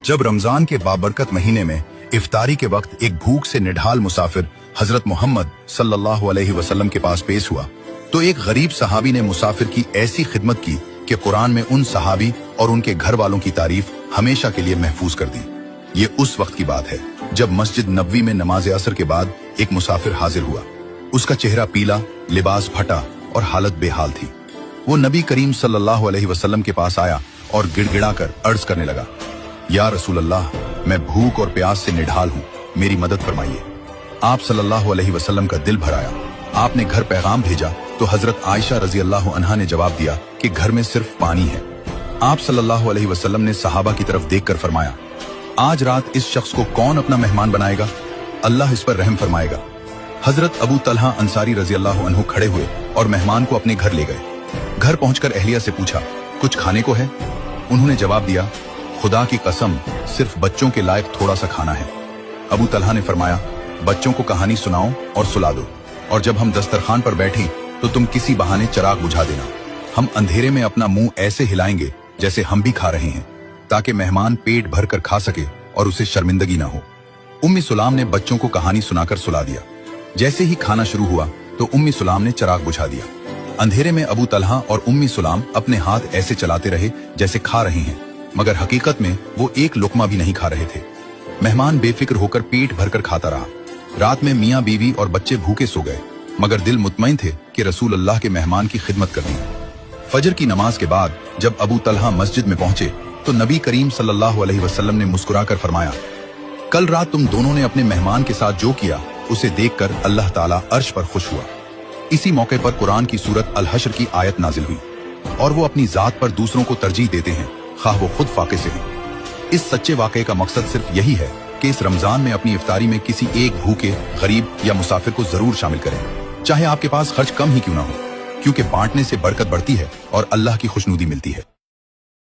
जब रमजान के बाबरकत महीने में इफ्तारी के वक्त एक भूख से निढाल मुसाफिर हजरत मोहम्मद सल्लल्लाहु अलैहि वसल्लम के पास पेश हुआ तो एक गरीब सहाबी ने मुसाफिर की ऐसी खिदमत की कि कुरान में उन सहाबी और उनके घर वालों की तारीफ हमेशा के लिए महफूज कर दी। ये उस वक्त की बात है जब मस्जिद नबवी में नमाज असर के बाद एक मुसाफिर हाजिर हुआ। उसका चेहरा पीला, लिबास फटा और हालत बेहाल थी। वो नबी करीम सल्लल्लाहु अलैहि वसल्लम के पास आया और गिड़गिड़ाकर अर्ज करने लगा, या रसूल अल्लाह, मैं भूख और प्यास से निढाल हूँ, मेरी मदद फरमाइए। आप सल्लल्लाहु अलैहि वसल्लम का दिल भर आया। आपने घर पैगाम भेजा तो हजरत आयशा रजी अल्लाह अन्हा ने जवाब दिया कि घर में सिर्फ पानी है। आप सल्लल्लाहु अलैहि वसल्लम ने सहाबा की तरफ देखकर फरमाया, आज रात इस शख्स को कौन अपना मेहमान बनाएगा? अल्लाह इस पर रहम फरमाएगा। हजरत अबू तलहा अंसारी रजी अल्लाह अन्हु खड़े हुए और मेहमान को अपने घर ले गए। घर पहुंचकर अहलिया से पूछा, कुछ खाने को है? उन्होंने जवाब दिया, खुदा की कसम, सिर्फ बच्चों के लायक थोड़ा सा खाना है। अबू तलहा ने फरमाया, बच्चों को कहानी सुनाओ और सुला दो, और जब हम दस्तरखान पर बैठें तो तुम किसी बहाने चिराग बुझा देना। हम अंधेरे में अपना मुंह ऐसे हिलाएंगे जैसे हम भी खा रहे हैं, ताकि मेहमान पेट भर कर खा सके और उसे शर्मिंदगी ना हो। उम्मी सुलाम ने बच्चों को कहानी सुनाकर सुला दिया। जैसे ही खाना शुरू हुआ तो उम्मी सुलाम ने चिराग बुझा दिया। अंधेरे में अबू तलहा और उम्मी सुलाम अपने हाथ ऐसे चलाते रहे जैसे खा रहे हैं, मगर हकीकत में वो एक लुकमा भी नहीं खा रहे थे। मेहमान बेफिक्र होकर पेट भरकर खाता रहा। रात में मियाँ बीवी और बच्चे भूखे सो गए, मगर दिल मुतमईन थे कि रसूल अल्लाह के मेहमान की खिदमत करनी। फजर की नमाज के बाद जब अबू तलहा मस्जिद में पहुंचे तो नबी करीम सल्लल्लाहु अलैहि वसल्लम ने मुस्कुराकर फरमाया, कल रात तुम दोनों ने अपने मेहमान के साथ जो किया उसे देखकर अल्लाह ताला अर्श पर खुश हुआ। इसी मौके पर कुरान की सूरत अल हश्र की आयत नाजिल हुई और वो अपनी जात पर दूसरों को तरजीह देते हैं, खाह वो खुद फाके से हैं। इस सच्चे वाकये का मकसद सिर्फ यही है कि इस रमजान में अपनी इफ्तारी में किसी एक भूखे, गरीब या मुसाफिर को जरूर शामिल करें, चाहे आपके पास खर्च कम ही क्यों ना हो, क्योंकि बांटने से बरकत बढ़ती है और अल्लाह की खुशनुदी मिलती है।